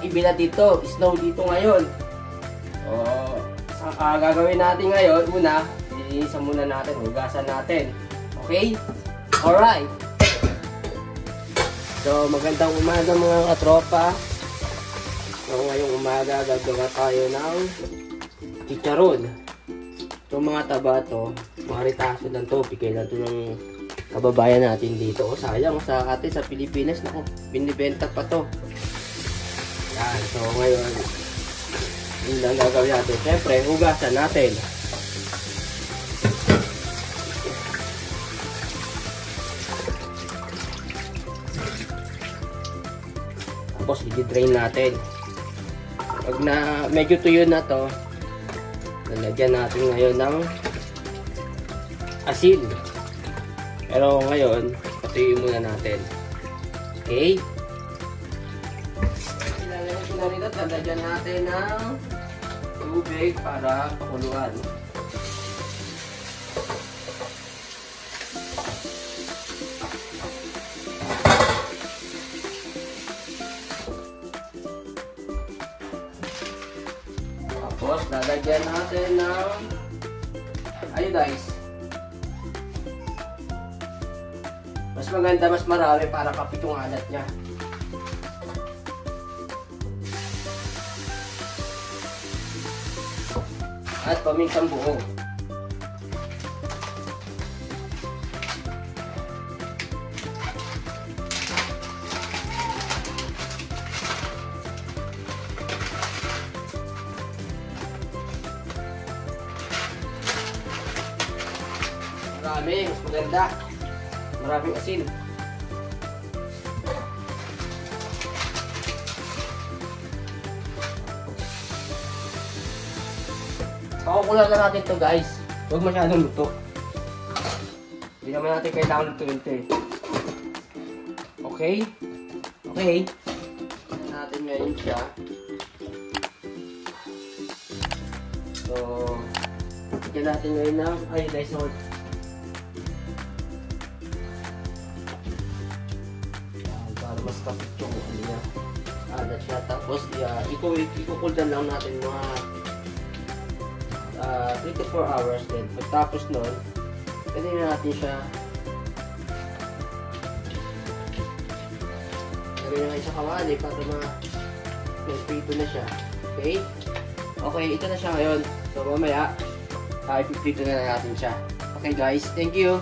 ibilat dito, snow dito ngayon. So, gagawin natin ngayon, una, lilinisan muna natin, hugasan natin. Okay? Alright. So, magandang umaga mga katropa. So, ngayong umaga, gagawa tayo ng chicharon. So, mga taba to, mga ritaso ng to, bigay na to ng kababayan natin dito. O, sayang sa atin sa Pilipinas, naku, binibenta pa to. Yan, so ngayon, yun lang gagawin natin. Siyempre, hugasan natin. Tapos, i-drain natin. Pag na medyo tuyo na to, lalagyan natin ngayon ng asin. Pero ngayon, patuyin muna natin. Okay? Ilalagay ko na rin at lalagyan natin ng tubig para pakuluan. Tapos, lalagyan natin ng iodize. Mas maganda, mas marami para kapit yung alat niya. At pamintang buo. Marami, mas maganda. Maraming asin. Pakukulan na natin to guys. Huwag masyadong luto. Hindi naman natin kailangan lutuin to eh. Okay? Okay. Natin ngayon siya. So, tignan natin ngayon ng iodized salt. Mas kapit yung niya. Alat siya. Tapos, ikukuldan lang natin mga 3 to 4 hours din. Pagtapos nun, pwede na natin siya gawin na sa kawali para ma-prito na siya. Okay? Okay, ito na siya ngayon. So, mamaya, ipiprito na natin siya. Okay guys, thank you!